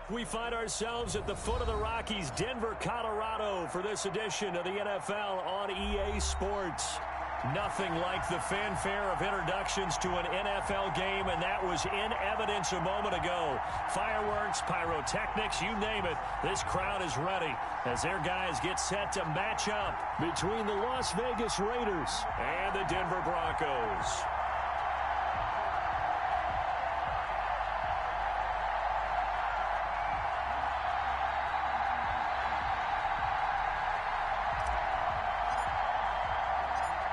We find ourselves at the foot of the Rockies, Denver, Colorado, for this edition of the NFL on EA Sports. Nothing like the fanfare of introductions to an NFL game, and that was in evidence a moment ago. Fireworks, pyrotechnics, you name it. This crowd is ready as their guys get set to match up between the Las Vegas Raiders and the Denver Broncos.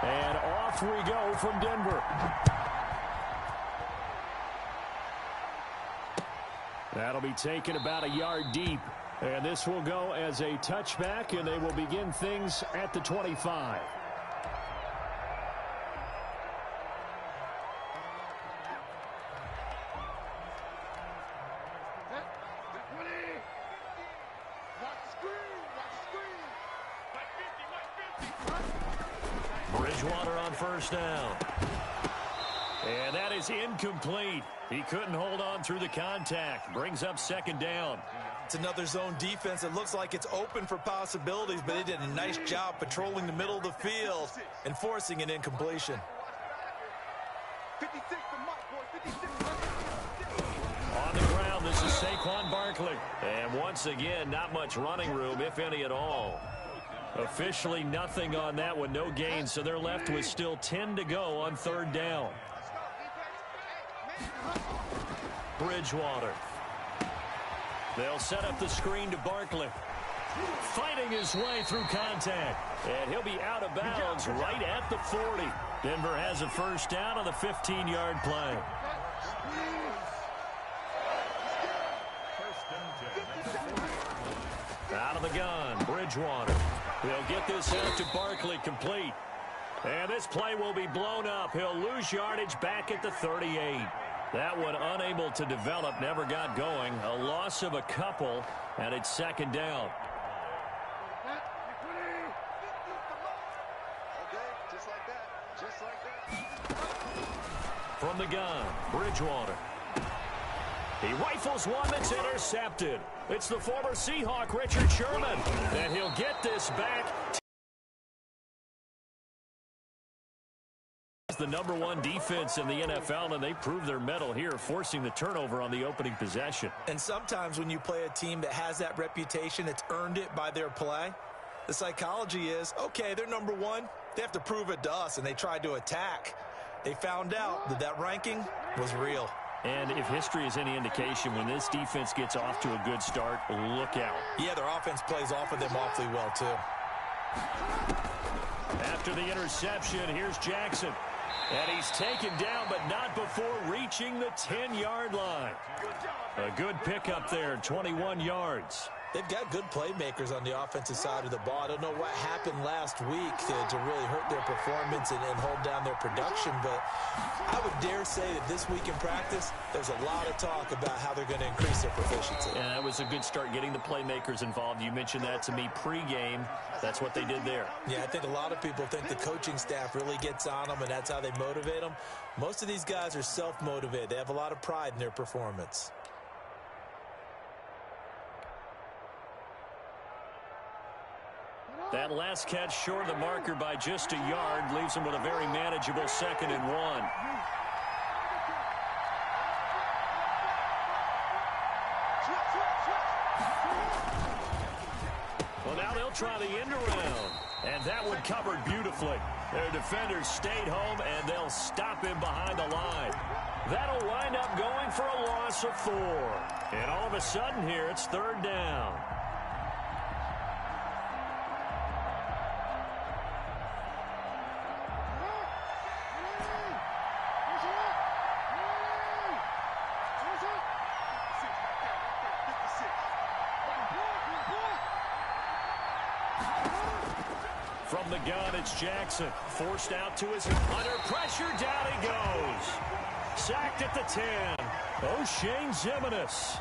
And off we go from Denver. That'll be taken about a yard deep. And this will go as a touchback, and they will begin things at the 25. Bridgewater on first down. And that is incomplete. He couldn't hold on through the contact. Brings up second down. It's another zone defense. It looks like it's open for possibilities, but they did a nice job patrolling the middle of the field and forcing an incompletion. 56 to Mike, boy. 56. On the ground, this is Saquon Barkley. And once again, not much running room, if any at all. Officially nothing on that one, no gain, so they're left with still 10 to go on third down. Bridgewater. They'll set up the screen to Barkley. Fighting his way through contact. And he'll be out of bounds right at the 40. Denver has a first down on the 15-yard play. Out of the gun, Bridgewater. He'll get this out to Barkley, complete. And this play will be blown up. He'll lose yardage back at the 38. That one unable to develop, never got going. A loss of a couple, and it's second down. From the gun, Bridgewater. He rifles one that's intercepted. It's the former Seahawk, Richard Sherman. And he'll get this back. The #1 defense in the NFL, and they prove their mettle here, forcing the turnover on the opening possession. And sometimes when you play a team that has that reputation, it's earned it by their play. The psychology is, okay, they're #1. They have to prove it to us, and they tried to attack. They found out that that ranking was real. And if history is any indication, when this defense gets off to a good start, look out. Yeah, their offense plays off of them awfully well, too. After the interception, here's Jackson. And he's taken down, but not before reaching the 10-yard line. A good pickup there, 21 yards. They've got good playmakers on the offensive side of the ball. I don't know what happened last week to really hurt their performance and hold down their production, but I would dare say that this week in practice, there's a lot of talk about how they're going to increase their proficiency. And that was a good start, getting the playmakers involved. You mentioned that to me pregame. That's what they did there. Yeah, I think a lot of people think the coaching staff really gets on them, and that's how they motivate them. Most of these guys are self-motivated. They have a lot of pride in their performance. That last catch short of the marker by just a yard leaves him with a very manageable 2nd and 1. Well, now they'll try the end around. And that one covered beautifully. Their defenders stayed home, and they'll stop him behind the line. That'll wind up going for a loss of 4. And all of a sudden here, it's third down. From the gun, it's Jackson. Forced out to his under pressure. Down he goes. Sacked at the 10. O'Shane Ximines.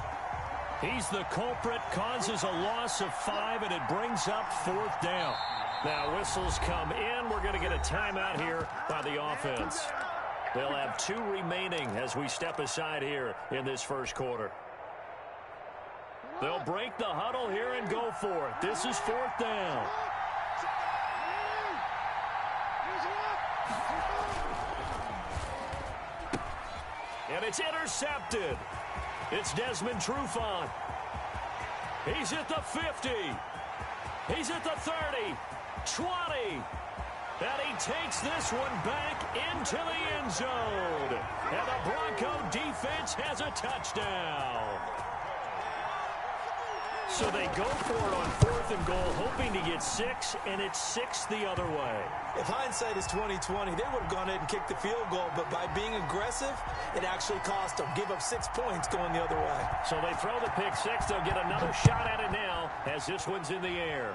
He's the culprit. Causes a loss of 5, and it brings up 4th down. Now whistles come in. We're going to get a timeout here by the offense. They'll have 2 remaining as we step aside here in this first quarter. They'll break the huddle here and go for it. This is 4th down. And it's intercepted. It's Desmond Trufant. He's at the 50. He's at the 30, 20. And he takes this one back into the end zone. And the Bronco defense has a touchdown. So they go for it on 4th and goal, hoping to get 6, and it's 6 the other way. If hindsight is 20/20, they would have gone ahead and kicked the field goal, but by being aggressive, it actually cost them. Give up 6 points going the other way. So they throw the pick 6. They'll get another shot at it now as this one's in the air.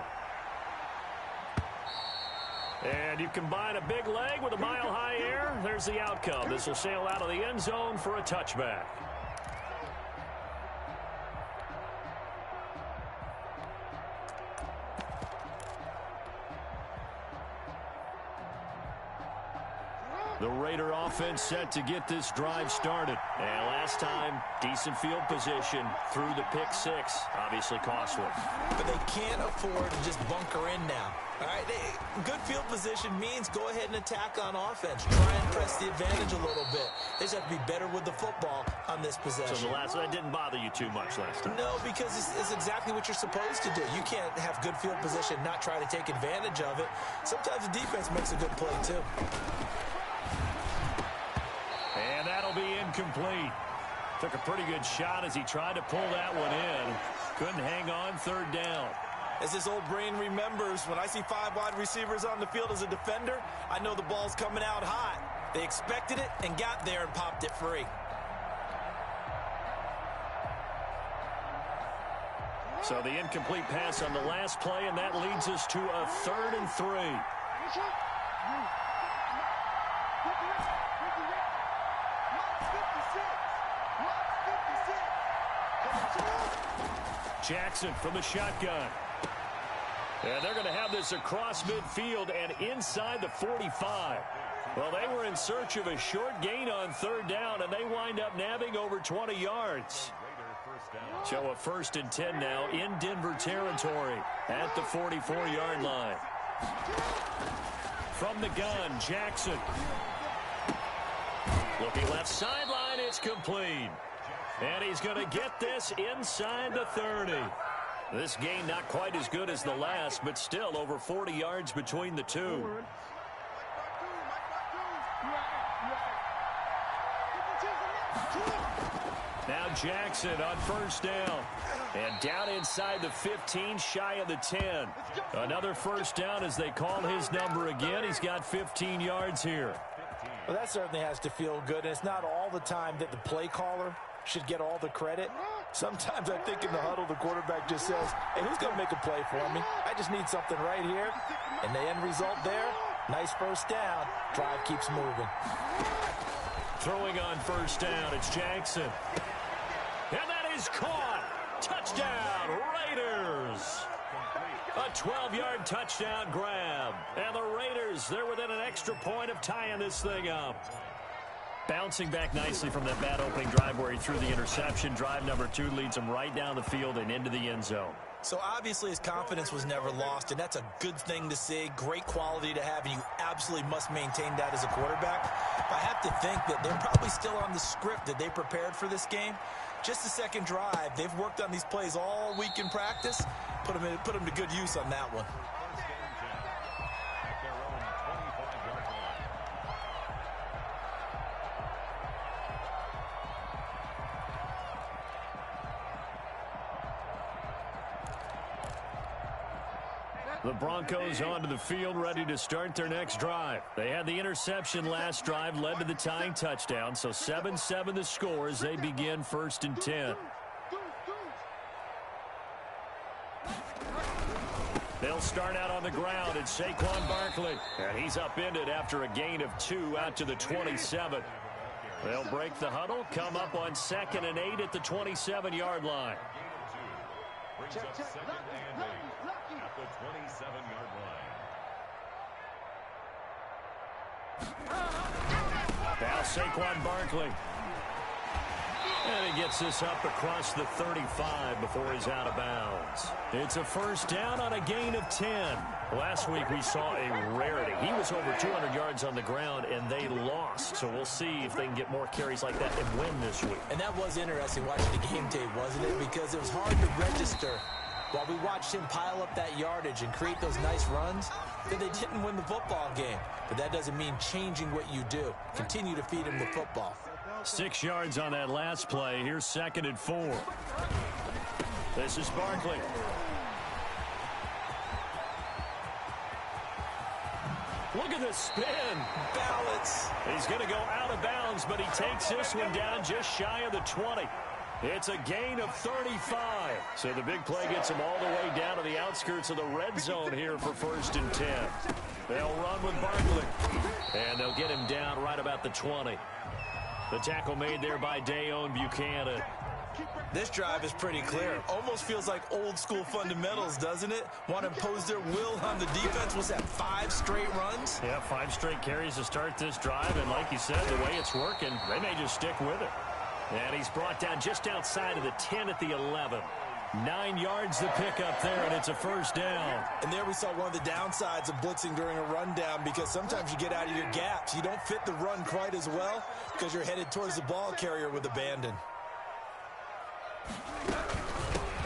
And you combine a big leg with a mile-high air, there's the outcome. This will sail out of the end zone for a touchback. The Raider offense set to get this drive started. And last time, decent field position through the pick 6. Obviously costly. But they can't afford to just bunker in now. All right, good field position means go ahead and attack on offense. Try and press the advantage a little bit. They just have to be better with the football on this possession. So that didn't bother you too much last time? No, because it's exactly what you're supposed to do. You can't have good field position, not try to take advantage of it. Sometimes the defense makes a good play, too. And that'll be incomplete. Took a pretty good shot as he tried to pull that one in. Couldn't hang on 3rd down. As this old brain remembers, when I see 5 wide receivers on the field as a defender, I know the ball's coming out hot. They expected it and got there and popped it free. So the incomplete pass on the last play, and that leads us to a 3rd and 3. Jackson from the shotgun. And they're going to have this across midfield and inside the 45. Well, they were in search of a short gain on 3rd down, and they wind up nabbing over 20 yards. So a 1st and 10 now in Denver territory at the 44-yard line. From the gun, Jackson. Looking left sideline, it's complete. And he's going to get this inside the 30. This gain not quite as good as the last, but still over 40 yards between the two. Now Jackson on 1st down. And down inside the 15, shy of the 10. Another 1st down as they call his number again. He's got 15 yards here. Well, that certainly has to feel good. And it's not all the time that the play caller should get all the credit. Sometimes I think in the huddle, the quarterback just says, hey, who's going to make a play for me? I just need something right here. And the end result there, nice 1st down. Drive keeps moving. Throwing on 1st down, it's Jackson. And that is caught. Touchdown, Raiders. A 12-yard touchdown grab. And the Raiders, they're within an extra point of tying this thing up. Bouncing back nicely from that bad opening drive where he threw the interception. Drive number 2 leads him right down the field and into the end zone. So obviously his confidence was never lost, and that's a good thing to see. Great quality to have, and you absolutely must maintain that as a quarterback. I have to think that they're probably still on the script that they prepared for this game. Just the second drive. They've worked on these plays all week in practice. Put them to good use on that one. The Broncos onto the field, ready to start their next drive. They had the interception last drive, led to the tying touchdown. So 7-7 the score as they begin 1st and 10. They'll start out on the ground. It's Saquon Barkley. And he's upended after a gain of 2 out to the 27. They'll break the huddle, come up on 2nd and 8 at the 27-yard line. Brings up 2nd and 8 at the 27-yard line. Now Saquon Barkley. And he gets this up across the 35 before he's out of bounds. It's a first down on a gain of 10. Last week we saw a rarity. He was over 200 yards on the ground, and they lost. So we'll see if they can get more carries like that and win this week. And that was interesting watching the game tape, wasn't it? Because it was hard to register while we watched him pile up that yardage and create those nice runs that they didn't win the football game. But that doesn't mean changing what you do. Continue to feed him the football. 6 yards on that last play. Here's 2nd and 4. This is Barkley. Look at the spin. Balance. He's going to go out of bounds, but he takes this one down just shy of the 20. It's a gain of 35. So the big play gets him all the way down to the outskirts of the red zone here for 1st and 10. They'll run with Barkley. And they'll get him down right about the 20. The tackle made there by Dayon Buchanan. This drive is pretty clear. Almost feels like old school fundamentals, doesn't it? Want to impose their will on the defense. Was that 5 straight runs? Yeah, 5 straight carries to start this drive. And like you said, the way it's working, they may just stick with it. And he's brought down just outside of the 10 at the 11. 9 yards the pickup there, and it's a first down. And there we saw one of the downsides of blitzing during a rundown, because sometimes you get out of your gaps. You don't fit the run quite as well because you're headed towards the ball carrier with abandon.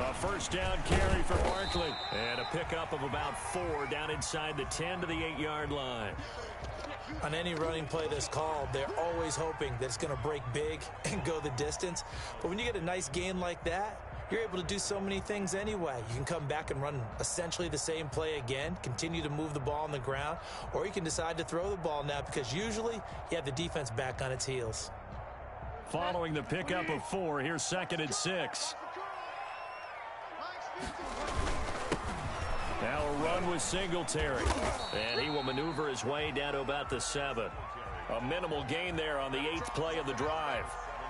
A first down carry for Barkley. And a pickup of about 4 down inside the 10 to the 8-yard line. On any running play that's called, they're always hoping that it's going to break big and go the distance. But when you get a nice gain like that, you're able to do so many things anyway. You can come back and run essentially the same play again, continue to move the ball on the ground, or you can decide to throw the ball now, because usually you have the defense back on its heels. Following the pickup of 4, here's 2nd and 6. Now a run with Singletary. And he will maneuver his way down to about the 7. A minimal gain there on the 8th play of the drive.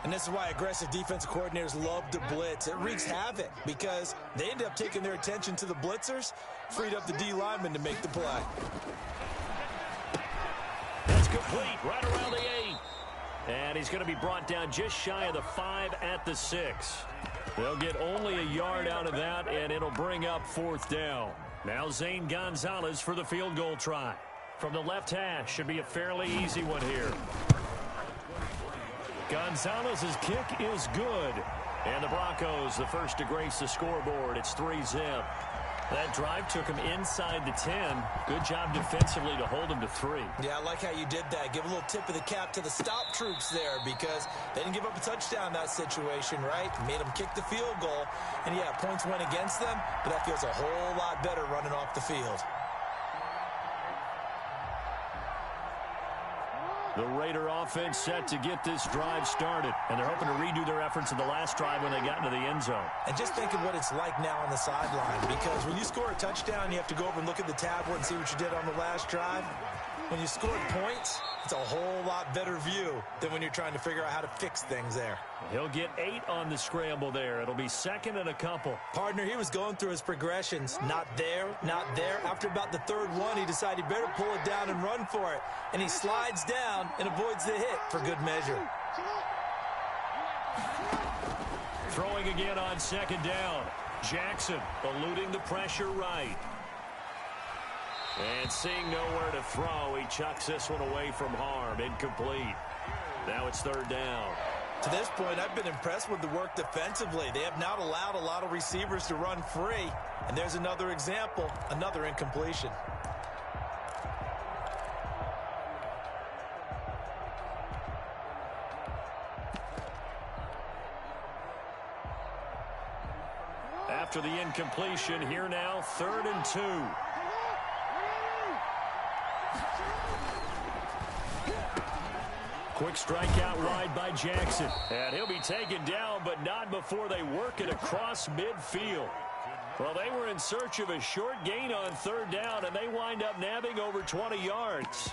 And this is why aggressive defensive coordinators love to blitz. It wreaks havoc because they end up taking their attention to the blitzers, freed up the D lineman to make the play. That's complete right around the 8. And he's going to be brought down just shy of the 5 at the 6. They'll get only a yard out of that, and it'll bring up 4th down. Now Zane Gonzalez for the field goal try. From the left hash, should be a fairly easy one here. Gonzalez's kick is good. And the Broncos, the first to grace the scoreboard. It's 3-zip. That drive took him inside the 10. Good job defensively to hold him to 3. Yeah, I like how you did that. Give a little tip of the cap to the stop troops there, because they didn't give up a touchdown in that situation, right? Made them kick the field goal. And, yeah, points went against them, but that feels a whole lot better running off the field. The Raider offense set to get this drive started, and they're hoping to redo their efforts in the last drive when they got into the end zone. And just think of what it's like now on the sideline, because when you score a touchdown, you have to go over and look at the tablet and see what you did on the last drive. When you scored points, it's a whole lot better view than when you're trying to figure out how to fix things there. He'll get 8 on the scramble there. It'll be 2nd and a couple. Partner, he was going through his progressions. Not there, not there. After about the 3rd one, he decided he better pull it down and run for it. And he slides down and avoids the hit for good measure. Throwing again on 2nd down. Jackson eluding the pressure right. And seeing nowhere to throw, he chucks this one away from harm. Incomplete. Now it's 3rd down. To this point, I've been impressed with the work defensively. They have not allowed a lot of receivers to run free. And there's another example, another incompletion. After the incompletion, here now, 3rd and 2. Quick strike out wide by Jackson. And he'll be taken down, but not before they work it across midfield. Well, they were in search of a short gain on 3rd down, and they wind up nabbing over 20 yards.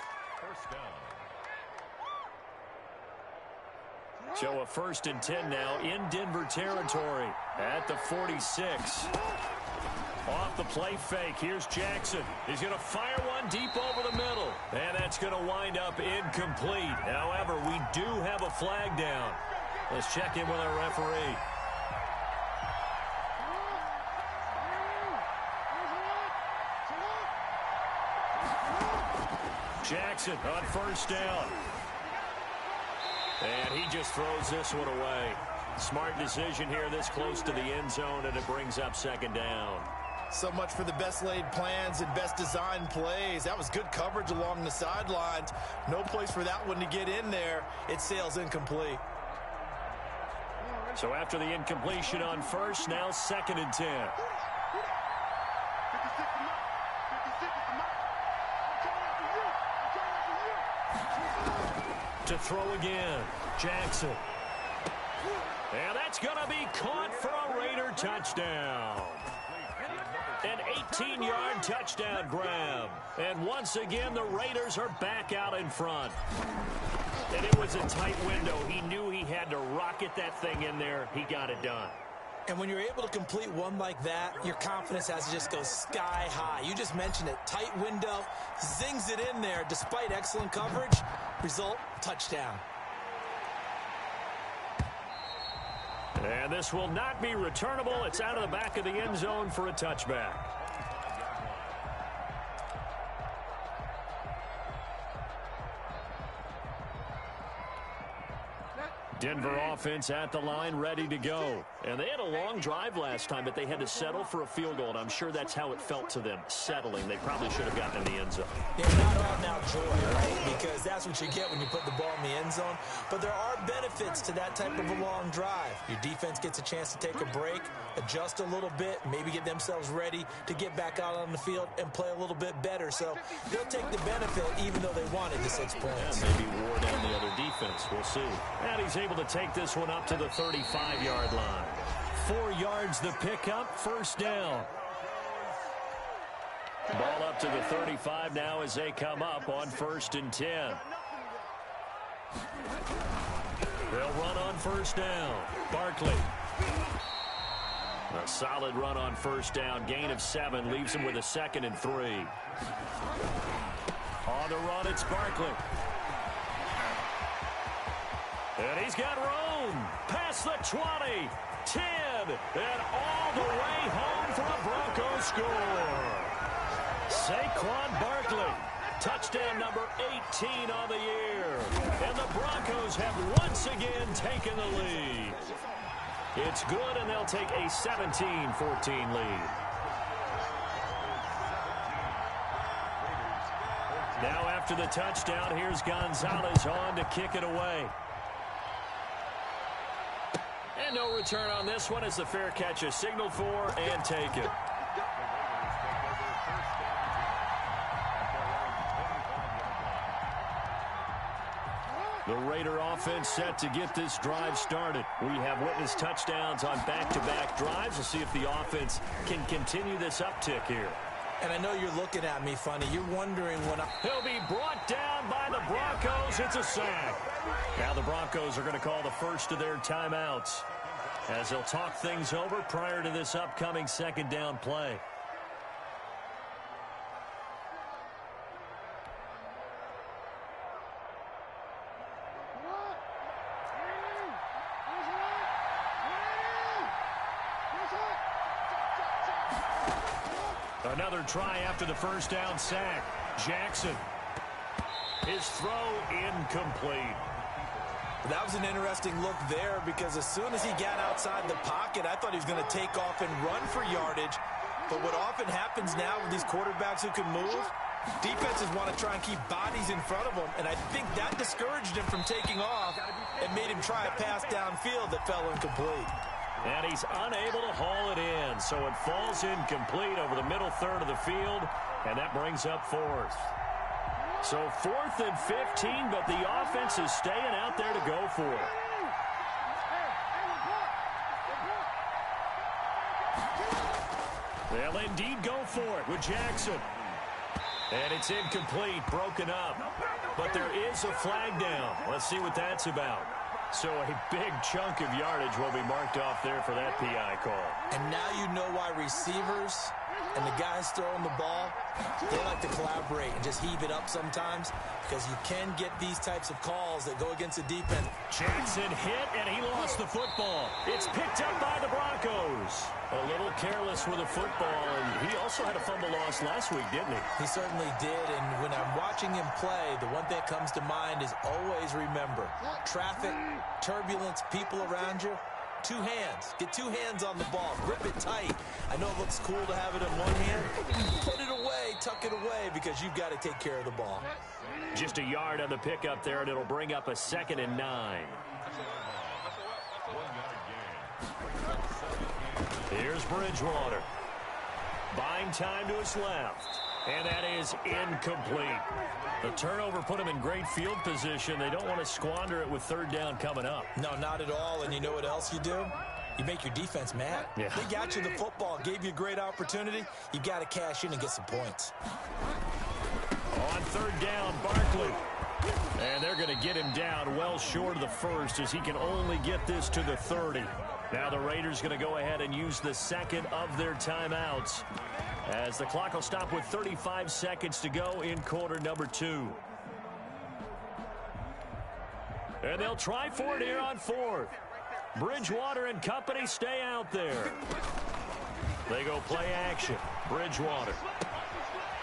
So a 1st and 10 now in Denver territory at the 46. Off the play fake, here's Jackson. He's going to fire one deep over the middle. And that's going to wind up incomplete. However, we do have a flag down. Let's check in with our referee. Jackson on first down. And he just throws this one away. Smart decision here this close to the end zone, and it brings up second down. So much for the best laid plans and best designed plays. That was good coverage along the sidelines. No place for that one to get in there. It sails incomplete. So after the incompletion on first, now 2nd and 10. To throw again, Jackson. And that's going to be caught for a Raider touchdown. An 18-yard touchdown grab. And once again, the Raiders are back out in front. And it was a tight window. He knew he had to rocket that thing in there. He got it done. And when you're able to complete one like that, your confidence has to just go sky high. You just mentioned it. Tight window, zings it in there despite excellent coverage. Result, touchdown. And this will not be returnable. It's out of the back of the end zone for a touchback. Denver offense at the line, ready to go. And they had a long drive last time, but they had to settle for a field goal, and I'm sure that's how it felt to them, settling. They probably should have gotten in the end zone. Yeah, not all now joy, right? Because that's what you get when you put the ball in the end zone. But there are benefits to that type of a long drive. Your defense gets a chance to take a break, adjust a little bit, maybe get themselves ready to get back out on the field and play a little bit better. So they'll take the benefit even though they wanted the 6 points. Yeah, maybe wore down the other defense. We'll see. And he's able to take this one up to the 35-yard line. 4 yards the pickup, first down. Ball up to the 35 now as they come up on 1st and 10. They'll run on first down. Barkley. A solid run on first down. Gain of 7 leaves him with a 2nd and 3. On the run, it's Barkley. And he's got room. Past the 20, 10, and all the way home for a Broncos score. Saquon Barkley, touchdown number 18 on the year. And the Broncos have once again taken the lead. It's good, and they'll take a 17-14 lead. Now after the touchdown, here's Gonzalez on to kick it away. And no return on this one as the fair catch is signaled for and taken. The Raider offense set to get this drive started. We have witnessed touchdowns on back-to-back drives. We'll see if the offense can continue this uptick here. And I know you're looking at me funny. You're wondering when He'll be brought down by the Broncos. It's a sack. Now the Broncos are going to call the first of their timeouts as they'll talk things over prior to this upcoming 2nd down play. Another try after the first down sack. Jackson. His throw incomplete. That was an interesting look there because as soon as he got outside the pocket, I thought he was going to take off and run for yardage. But what often happens now with these quarterbacks who can move, defenses want to try and keep bodies in front of them. And I think that discouraged him from taking off and made him try a pass downfield that fell incomplete. And he's unable to haul it in, so it falls incomplete over the middle third of the field, and that brings up 4th. So 4th and 15, but the offense is staying out there to go for it. They'll indeed go for it with Jackson. And it's incomplete, broken up. But there is a flag down. Let's see what that's about. So a big chunk of yardage will be marked off there for that PI call. And now you know why receivers And the guys throwing the ball, they like to collaborate and just heave it up sometimes because you can get these types of calls that go against the defense. Jackson hit, and he lost the football. It's picked up by the Broncos. A little careless with the football, and he also had a fumble loss last week, didn't he? He certainly did, and when I'm watching him play, the one thing that comes to mind is always remember, traffic, turbulence, people around you, two hands. Get two hands on the ball. Grip it tight. I know it looks cool to have it in one hand. Put it away, tuck it away, because you've got to take care of the ball. Just a yard on the pickup there, and it'll bring up a 2nd and 9. Here's Bridgewater. Buying time to his left. And that is incomplete. The turnover put him in great field position. They don't want to squander it with 3rd down coming up. No, not at all. And you know what else you do? You make your defense mad. Yeah. They got you the football, gave you a great opportunity. You got to cash in and get some points. On 3rd down, Barkley. And they're going to get him down well short of the 1st as he can only get this to the 30. Now the Raiders going to go ahead and use the 2nd of their timeouts, as the clock will stop with 35 seconds to go in quarter number 2. And they'll try for it here on 4th. Bridgewater and company stay out there. They go play action. Bridgewater.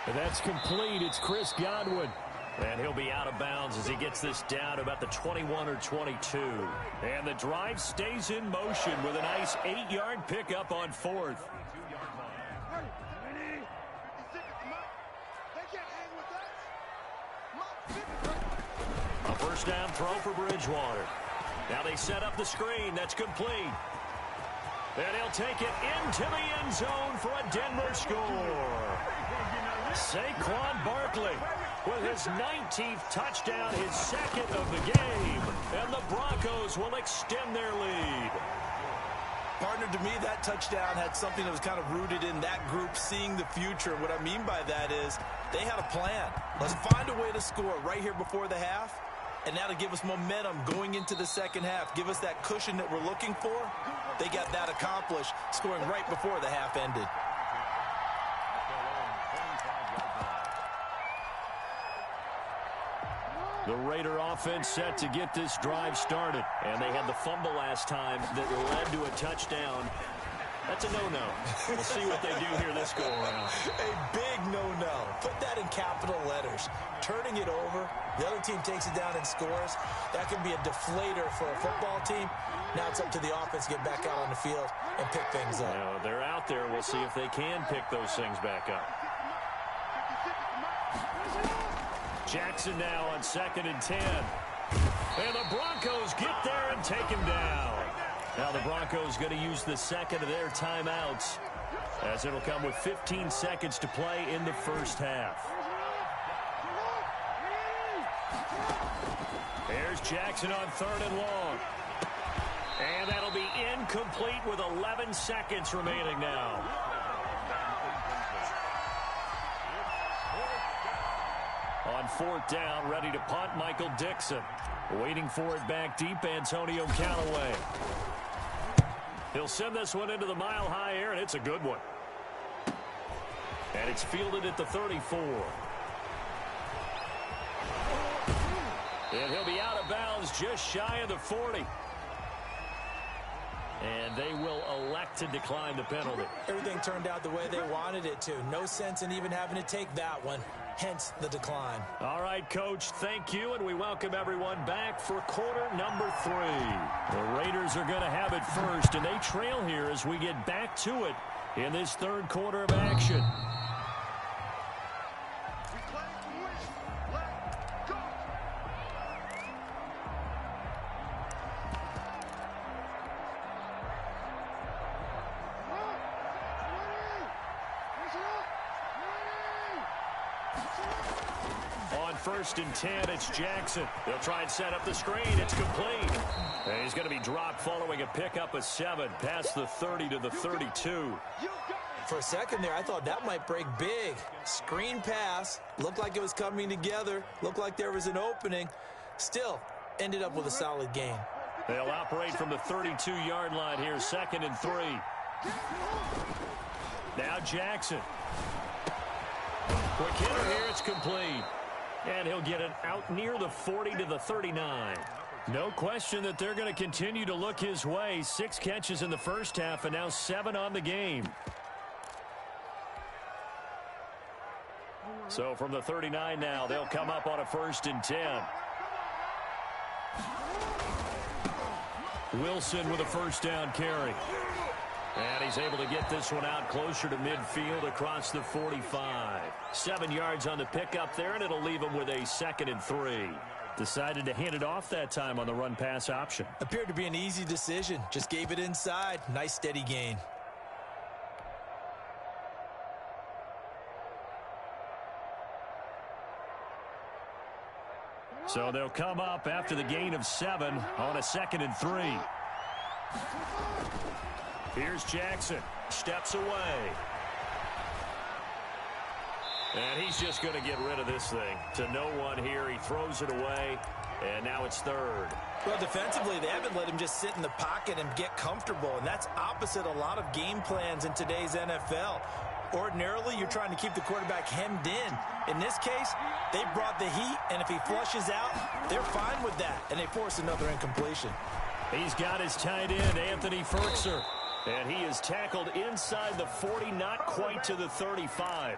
And that's complete. It's Chris Godwin. And he'll be out of bounds as he gets this down about the 21 or 22. And the drive stays in motion with a nice 8-yard pickup on 4th. A 1st down throw for Bridgewater. Now they set up the screen. That's complete. And he'll take it into the end zone for a Denver score. Saquon Barkley with his 19th touchdown, his 2nd of the game. And the Broncos will extend their lead. Partner, to me, that touchdown had something that was kind of rooted in that group seeing the future. What I mean by that is they had a plan. Let's find a way to score right here before the half, and that'll give us momentum going into the 2nd half. Give us that cushion that we're looking for. They got that accomplished, scoring right before the half ended. The Raider offense set to get this drive started. And they had the fumble last time that led to a touchdown. That's a no-no. We'll see what they do here this go-around. A big no-no. Put that in capital letters. Turning it over, the other team takes it down and scores. That can be a deflator for a football team. Now it's up to the offense to get back out on the field and pick things up. Now, they're out there. We'll see if they can pick those things back up. Jackson now on 2nd and 10. And the Broncos get there and take him down. Now the Broncos going to use the 2nd of their timeouts, as it'll come with 15 seconds to play in the 1st half. There's Jackson on 3rd and long. And that'll be incomplete with 11 seconds remaining now. On 4th down, ready to punt, Michael Dixon. Waiting for it back deep, Antonio Callaway. He'll send this one into the mile-high air, and it's a good one. And it's fielded at the 34. And he'll be out of bounds just shy of the 40. And they will elect to decline the penalty. Everything turned out the way they wanted it to. No sense in even having to take that one. Hence the decline. All right, Coach, thank you, and we welcome everyone back for quarter number 3. The Raiders are going to have it first, and they trail here as we get back to it in this 3rd quarter of action. On 1st and 10, it's Jackson. They'll try and set up the screen. It's complete. And he's going to be dropped following a pickup of 7 past the 30 to the 32. For a second there, I thought that might break big. Screen pass. Looked like it was coming together. Looked like there was an opening. Still, ended up with a solid gain. They'll operate from the 32-yard line here, 2nd and 3. Now Jackson. Quick hitter here. It's complete. And he'll get it out near the 40 to the 39. No question that they're going to continue to look his way. 6 catches in the first half and now 7 on the game. So from the 39 now, they'll come up on a 1st and 10. Wilson with a first down carry. And he's able to get this one out closer to midfield across the 45. 7 yards on the pickup there, and it'll leave him with a 2nd and 3. Decided to hand it off that time on the run-pass option. Appeared to be an easy decision. Just gave it inside. Nice steady gain. So they'll come up after the gain of 7 on a 2nd and 3. Here's Jackson. Steps away. And he's just going to get rid of this thing. To no one here. He throws it away. And now it's 3rd. Well, defensively, they haven't let him just sit in the pocket and get comfortable. And that's opposite a lot of game plans in today's NFL. Ordinarily, you're trying to keep the quarterback hemmed in. In this case, they brought the heat, and if he flushes out, they're fine with that, and they force another incompletion. He's got his tight end, Anthony Firkser, and he is tackled inside the 40, not quite to the 35.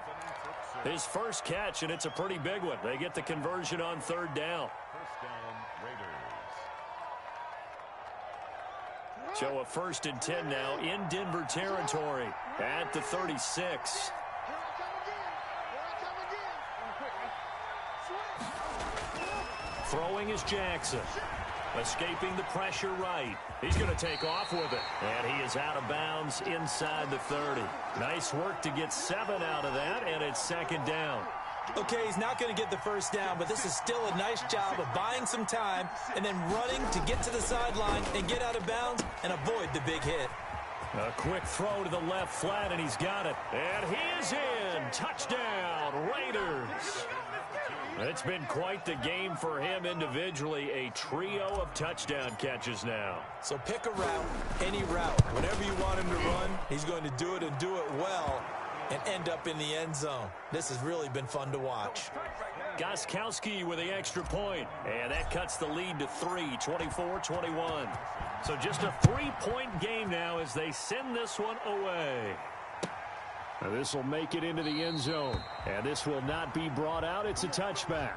His first catch, and it's a pretty big one. They get the conversion on 3rd down. So a 1st and 10 now in Denver territory at the 36. Throwing is Jackson. Escaping the pressure right. He's going to take off with it. And he is out of bounds inside the 30. Nice work to get 7 out of that, and it's 2nd down. Okay, he's not going to get the first down, but this is still a nice job of buying some time and then running to get to the sideline and get out of bounds and avoid the big hit. A quick throw to the left flat, and he's got it. And he is in. Touchdown, Raiders. It's been quite the game for him individually. A trio of touchdown catches now. So pick a route, any route. Whenever you want him to run, he's going to do it and do it well and end up in the end zone. This has really been fun to watch. Gostkowski with the extra point. And that cuts the lead to 3, 24-21. So just a 3-point game now as they send this one away. Now this will make it into the end zone. And this will not be brought out. It's a touchback.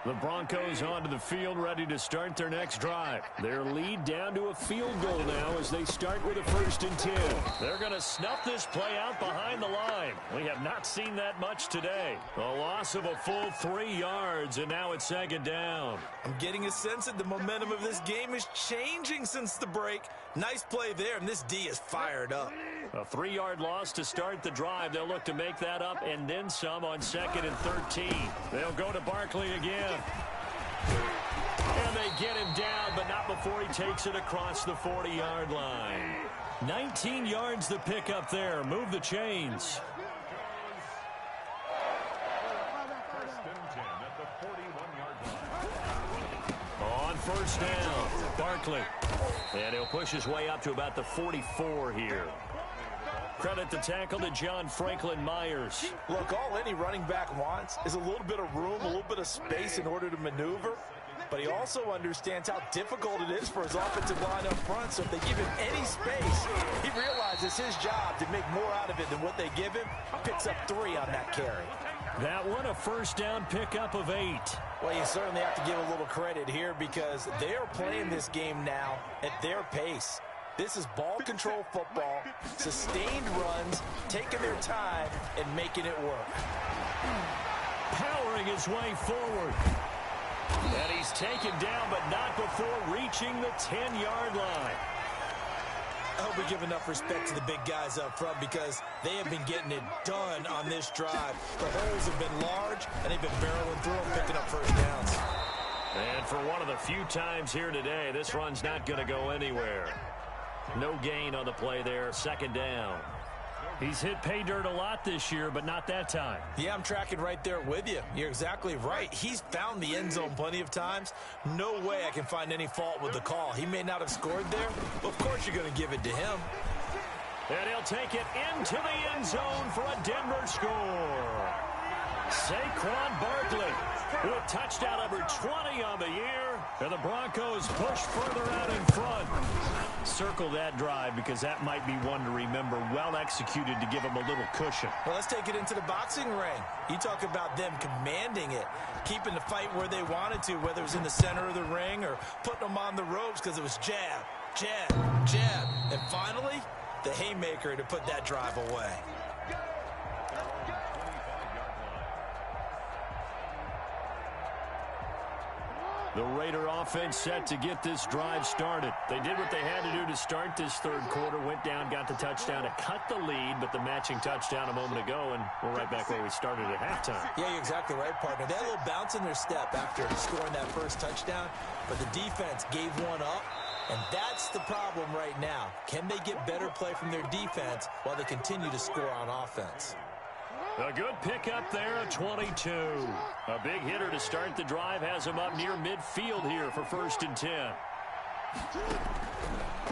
The Broncos onto the field, ready to start their next drive. Their lead down to a field goal now as they start with a 1st and 10. They're going to snuff this play out behind the line. We have not seen that much today. A loss of a full 3 yards, and now it's 2nd down. I'm getting a sense that the momentum of this game is changing since the break. Nice play there, and this D is fired up. A 3-yard loss to start the drive. They'll look to make that up and then some on 2nd and 13. They'll go to Barkley again. And they get him down, but not before he takes it across the 40-yard line. 19 yards the pickup there. Move the chains. On 1st down, Barkley. And he'll push his way up to about the 44 here. Credit the tackle to John Franklin Myers. Look, all any running back wants is a little bit of room, a little bit of space in order to maneuver. But he also understands how difficult it is for his offensive line up front. So if they give him any space, he realizes his job to make more out of it than what they give him. Picks up 3 on that carry. That one a 1st down pickup of 8. Well, you certainly have to give a little credit here because they are playing this game now at their pace. This is ball control football, sustained runs, taking their time, and making it work. Powering his way forward. And he's taken down, but not before reaching the 10-yard line. I hope we give enough respect to the big guys up front because they have been getting it done on this drive. The holes have been large, and they've been barreling through them, picking up 1st downs. And for one of the few times here today, this run's not going to go anywhere. No gain on the play there, 2nd down. He's hit pay dirt a lot this year, but not that time. Yeah, I'm tracking right there with you. You're exactly right. He's found the end zone plenty of times. No way I can find any fault with the call. He may not have scored there, but of course you're going to give it to him. And he'll take it into the end zone for a Denver score. Saquon Barkley with touchdown number 20 on the year. And the Broncos push further out in front. Circle that drive because that might be one to remember. Well executed to give them a little cushion. Well, let's take it into the boxing ring. You talk about them commanding it, keeping the fight where they wanted to, whether it was in the center of the ring or putting them on the ropes because it was jab, jab, jab. And finally, the haymaker to put that drive away. The Raider offense set to get this drive started. They did what they had to do to start this third quarter. Went down, got the touchdown to cut the lead, but the matching touchdown a moment ago, and we're right back where we started at halftime. Yeah, you're exactly right, partner. They had a little bounce in their step after scoring that first touchdown, but the defense gave one up, and that's the problem right now. Can they get better play from their defense while they continue to score on offense? A good pickup there at 22. A big hitter to start the drive has him up near midfield here for 1st and 10.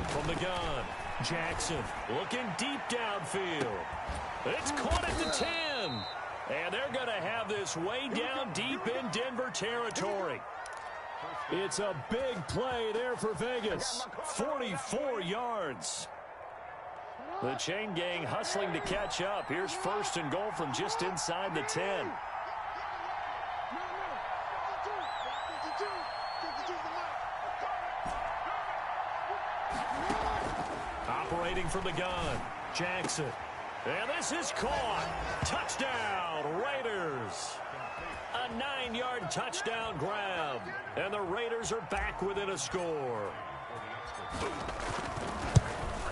From the gun, Jackson looking deep downfield. It's caught at the 10. And they're going to have this way down deep in Denver territory. It's a big play there for Vegas. 44 yards. The chain gang hustling to catch up. Here's 1st and goal from just inside the 10. Operating from the gun, Jackson. And this is caught. Touchdown, Raiders. A 9-yard touchdown grab. And the Raiders are back within a score.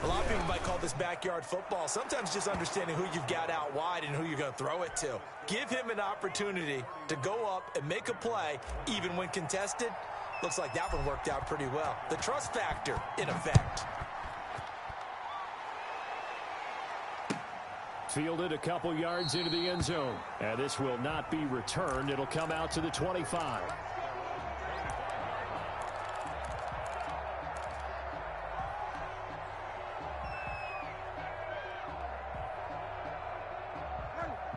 A lot of people might call this backyard football. Sometimes just understanding who you've got out wide and who you're going to throw it to. Give him an opportunity to go up and make a play, even when contested. Looks like that one worked out pretty well. The trust factor, in effect. Fielded a couple yards into the end zone. And this will not be returned. It'll come out to the 25.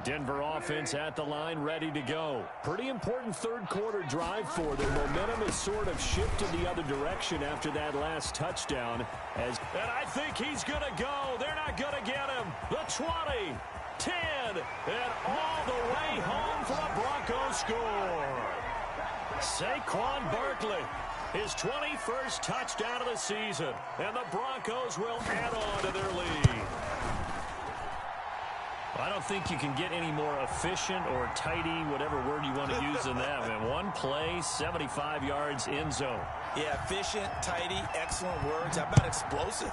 Denver offense at the line, ready to go. Pretty important third quarter drive for them. Momentum has sort of shifted the other direction after that last touchdown. And I think he's going to go. They're not going to get him. The 20, 10, and all the way home for a Broncos score. Saquon Barkley, his 21st touchdown of the season. And the Broncos will add on to their lead. I don't think you can get any more efficient or tidy, whatever word you want to use in that. Man, one play, 75 yards, end zone. Yeah, efficient, tidy, excellent words. How about explosive?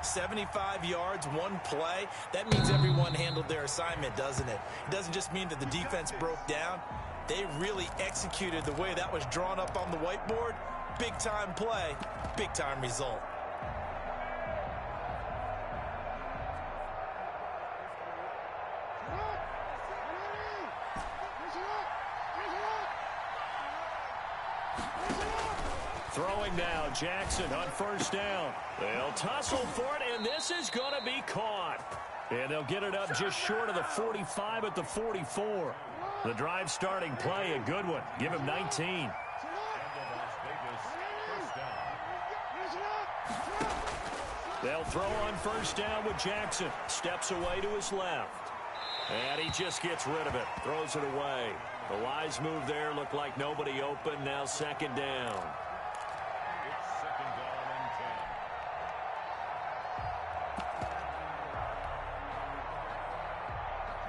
75 yards, one play. That means everyone handled their assignment, doesn't it? It doesn't just mean that the defense broke down. They really executed the way that was drawn up on the whiteboard. Big-time play, big-time result. Throwing now, Jackson on 1st down. They'll tussle for it, and this is going to be caught. And they'll get it up just short of the 45 at the 44. The drive starting play, a good one. Give him 19. They'll throw on 1st down with Jackson. Steps away to his left. And he just gets rid of it. Throws it away. The wise move there. Looked like nobody open. Now 2nd down.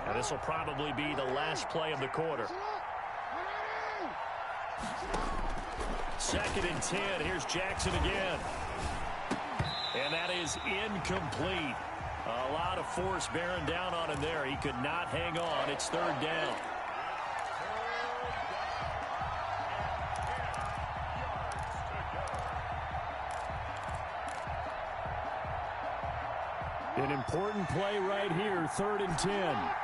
And this will probably be the last play of the quarter. 2nd and 10. Here's Jackson again. And that is incomplete. A lot of force bearing down on him there. He could not hang on. It's 3rd down. An Important play right here, 3rd and 10.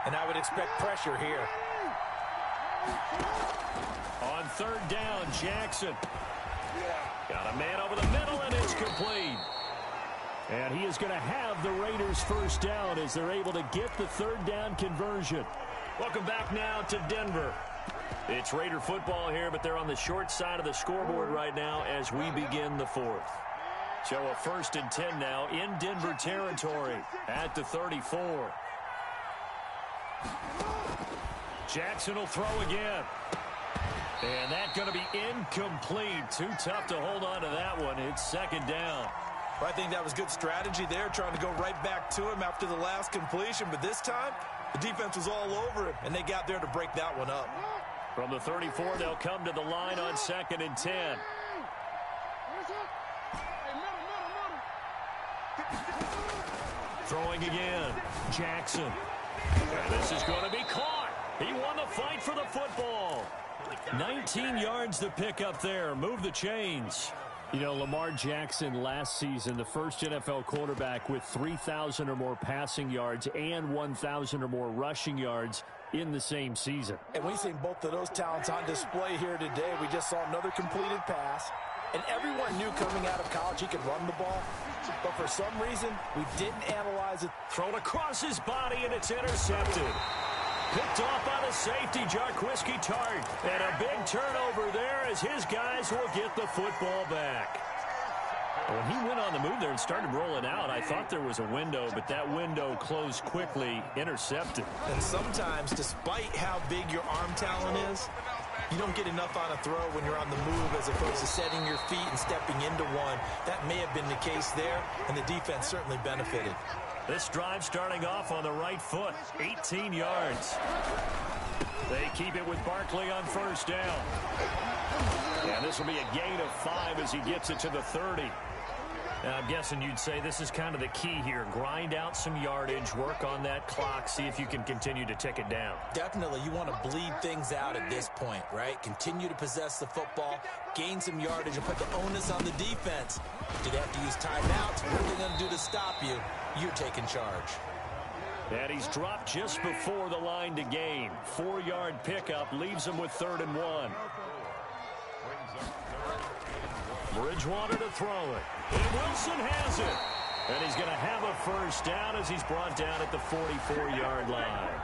And I would expect pressure here. On 3rd down, Jackson. Got a man over the middle, and it's complete. And he is going to have the Raiders 1st down as they're able to get the 3rd down conversion. Welcome back now to Denver. It's Raider football here, but they're on the short side of the scoreboard right now as we begin the 4th. So a 1st and 10 now in Denver territory at the 34. Jackson will throw again. And that's going to be incomplete. Too tough to hold on to that one. It's 2nd down. Well, I think that was good strategy there, trying to go right back to him after the last completion. But this time, the defense was all over him, and they got there to break that one up. From the 34, they'll come to the line on 2nd and 10. Throwing again. Jackson. And this is going to be caught. He won the fight for the football. 19 yards to pick up there. Move the chains. You know, Lamar Jackson last season, the first NFL quarterback with 3,000 or more passing yards and 1,000 or more rushing yards in the same season. And we've seen both of those talents on display here today. We just saw another completed pass. And everyone knew coming out of college he could run the ball. But for some reason, we didn't analyze it. Thrown across his body, and it's intercepted. Picked off by the safety, Jarquiski Tart. And a big turnover there as his guys will get the football back. When he went on the move there and started rolling out, I thought there was a window, but that window closed quickly, intercepted. And sometimes, despite how big your arm talent is, you don't get enough on a throw when you're on the move as opposed to setting your feet and stepping into one. That may have been the case there, and the defense certainly benefited. This drive starting off on the right foot, 18 yards. They keep it with Barkley on 1st down. And this will be a gain of 5 as he gets it to the 30. Now, I'm guessing you'd say this is kind of the key here. Grind out some yardage, work on that clock, see if you can continue to tick it down. Definitely, you want to bleed things out at this point, right? Continue to possess the football, gain some yardage, and put the onus on the defense. Do they have to use timeouts? What are they going to do to stop you? You're taking charge. And he's dropped just before the line to gain. 4-yard pickup leaves him with 3rd and 1. Bridgewater to throw it. And Wilson has it. And he's going to have a 1st down as he's brought down at the 44-yard line.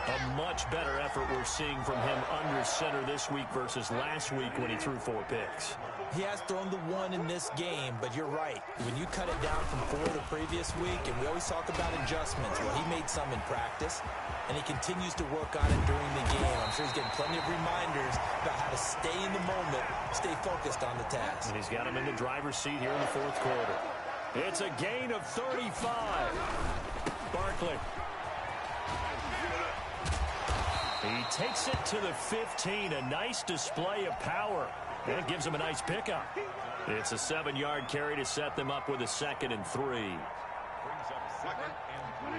A much better effort we're seeing from him under center this week versus last week when he threw 4 picks. He has thrown the 1 in this game, but you're right. When you cut it down from 4 the previous week, and we always talk about adjustments, well, he made some in practice, and he continues to work on it during the game. I'm sure he's getting plenty of reminders about how to stay in the moment, stay focused on the task. And he's got him in the driver's seat here in the 4th quarter. It's a gain of 35. Barkley. He takes it to the 15. A nice display of power. And it gives him a nice pickup. It's a 7-yard carry to set them up with a 2nd and 3. Brings up 2nd and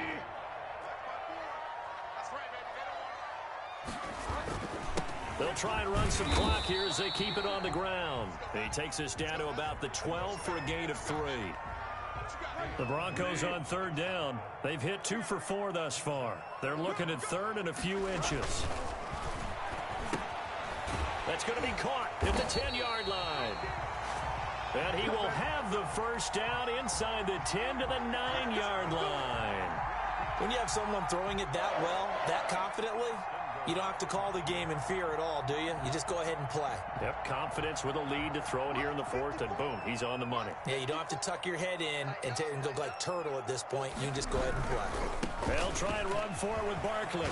3. They'll try and run some clock here as they keep it on the ground. He takes us down to about the 12 for a gain of 3. The Broncos on 3rd down. They've hit 2 for 4 thus far. They're looking at 3rd and a few inches. That's going to be caught at the 10-yard line. And he will have the 1st down inside the 10 to the 9-yard line. When you have someone throwing it that well, that confidently, you don't have to call the game in fear at all, do you? You just go ahead and play. Yep, confidence with a lead to throw it here in the 4th, and boom, he's on the money. Yeah, you don't have to tuck your head in and go like turtle at this point. You can just go ahead and play. They'll try and run for it with Barkley.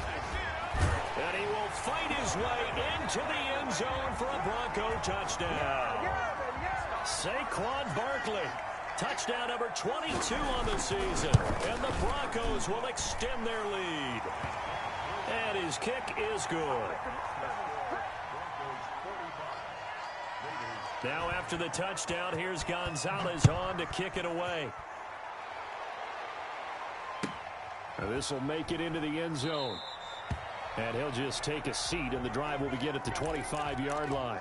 And he will fight his way into the end zone for a Bronco touchdown. Saquon Barkley, touchdown number 22 on the season. And the Broncos will extend their lead. And his kick is good. Now after the touchdown, here's Gonzalez on to kick it away. This will make it into the end zone. And he'll just take a seat, and the drive will begin at the 25-yard line.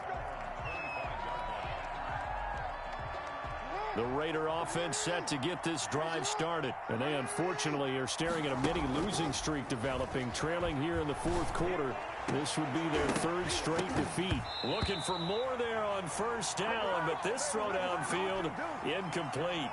The Raider offense set to get this drive started. And they unfortunately are staring at a mini losing streak developing, trailing here in the fourth quarter. This would be their third straight defeat. Looking for more there on first down, but this throw downfield incomplete.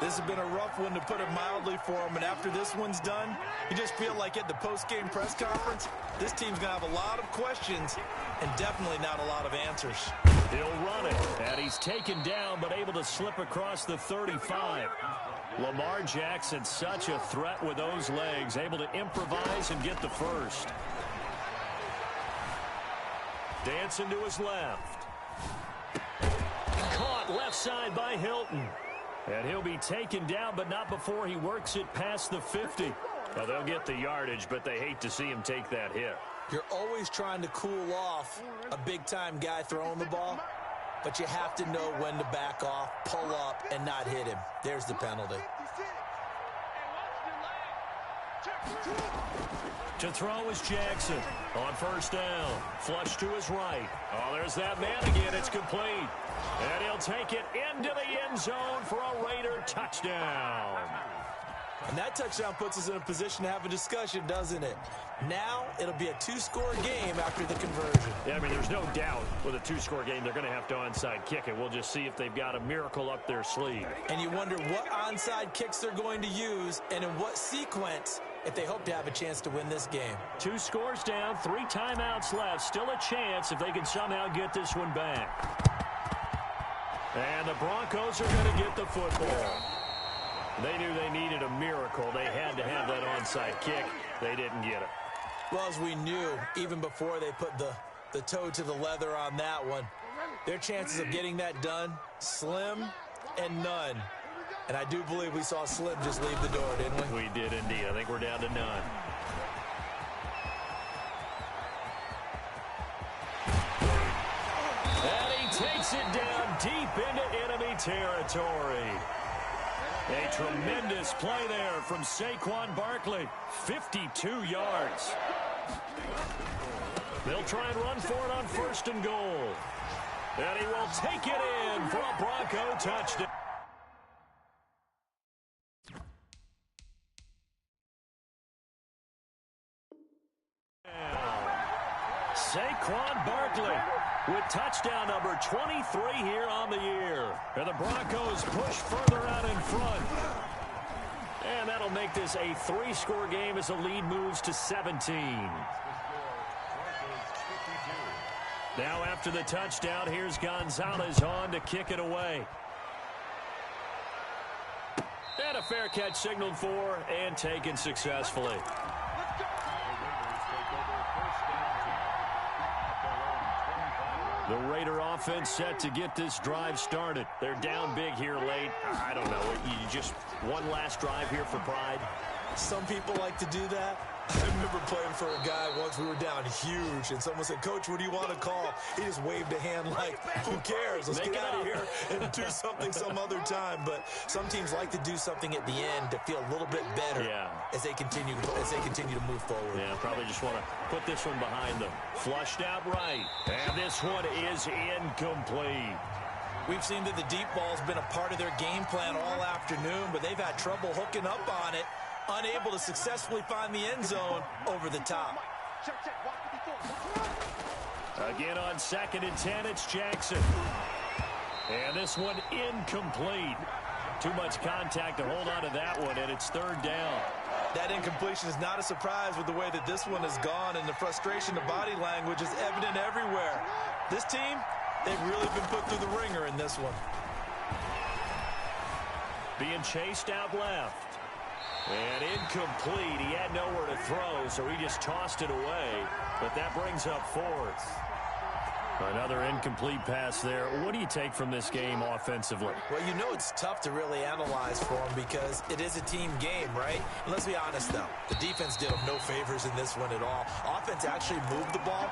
This has been a rough one, to put it mildly, for him. And after this one's done, you just feel like at the post-game press conference, this team's going to have a lot of questions and definitely not a lot of answers. He'll run it, and he's taken down but able to slip across the 35. Lamar Jackson, such a threat with those legs, able to improvise and get the first. Dancing to his left. Caught left side by Hilton. And he'll be taken down, but not before he works it past the 50. Well, they'll get the yardage, but they hate to see him take that hit. You're always trying to cool off a big-time guy throwing the ball, but you have to know when to back off, pull up, and not hit him. There's the penalty. To throw is Jackson on first down. Flush to his right. Oh, there's that man again. It's complete. And he'll take it into the end zone for a Raider touchdown. And that touchdown puts us in a position to have a discussion, doesn't it? Now it'll be a two-score game after the conversion. Yeah, I mean, there's no doubt with a two-score game they're going to have to onside kick it. We'll just see if they've got a miracle up their sleeve. And you wonder what onside kicks they're going to use and in what sequence if they hope to have a chance to win this game. 2 scores down, 3 timeouts left. Still a chance if they can somehow get this one back. And the Broncos are going to get the football. They knew they needed a miracle. They had to have that onside kick. They didn't get it. Well, as we knew, even before they put the toe to the leather on that one, their chances of getting that done, slim and none. And I do believe we saw Slim just leave the door, didn't we? We did indeed. I think we're down to none. And he takes it down deep into enemy territory. A tremendous play there from Saquon Barkley. 52 yards. They'll try and run for it on first and goal. And he will take it in for a Bronco touchdown. Saquon Barkley with touchdown number 23 here on the year. And the Broncos push further out in front. And that'll make this a 3-score game as the lead moves to 17. Now after the touchdown, here's Gonzalez on to kick it away. And a fair catch signaled for and taken successfully. The Raider offense set to get this drive started. They're down big here late. I don't know. You just one last drive here for pride. Some people like to do that. I remember playing for a guy once. We were down huge, and someone said, "Coach, what do you want to call?" He just waved a hand like, "Who cares? Let's get out of here and do something some other time." But some teams like to do something at the end to feel a little bit better as they continue to move forward. Yeah, probably just want to put this one behind them. Flushed out right, and this one is incomplete. We've seen that the deep ball's been a part of their game plan all afternoon, but they've had trouble hooking up on it. Unable to successfully find the end zone over the top. Again on 2nd and 10, it's Jackson. And this one incomplete. Too much contact to hold on to that one, and it's 3rd down. That incompletion is not a surprise with the way that this one has gone, and the frustration of body language is evident everywhere. This team, they've really been put through the ringer in this one. Being chased out left. And incomplete. He had nowhere to throw, so he just tossed it away. But that brings up 4th. Another incomplete pass there. What do you take from this game offensively? Well, you know it's tough to really analyze for them because it is a team game, right? And let's be honest, though. The defense did them no favors in this one at all. Offense actually moved the ball.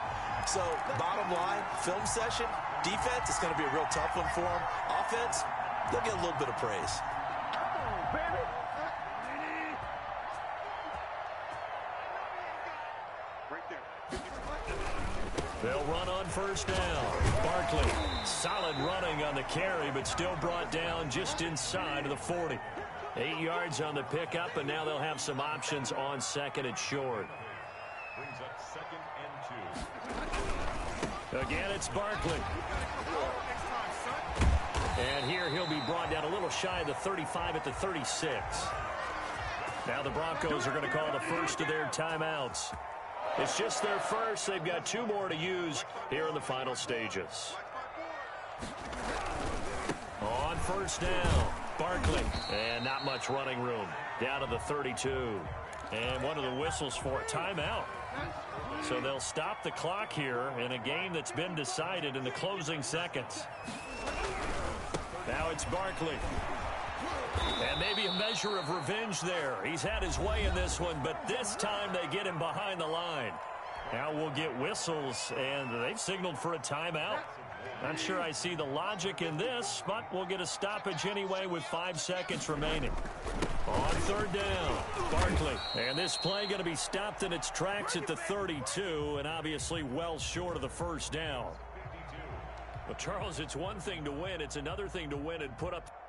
So, bottom line, film session, defense, it's going to be a real tough one for them. Offense, they'll get a little bit of praise. They'll run on first down. Barkley, solid running on the carry, but still brought down just inside of the 40. 8 yards on the pickup, and now they'll have some options on second and short. Brings up 2nd and 2. Again, it's Barkley. And here he'll be brought down a little shy of the 35 at the 36. Now the Broncos are going to call the first of their timeouts. It's just their first. They've got 2 more to use here in the final stages. On first down, Barkley. And not much running room. Down to the 32. And one of the whistles for a timeout. So they'll stop the clock here in a game that's been decided in the closing seconds. Now it's Barkley. And maybe a measure of revenge there. He's had his way in this one, but this time they get him behind the line. Now we'll get whistles, and they've signaled for a timeout. Not sure I see the logic in this, but we'll get a stoppage anyway with 5 seconds remaining. On third down, Barkley. And this play going to be stopped in its tracks at the 32, and obviously well short of the first down. But, Charles, it's one thing to win. It's another thing to win and put up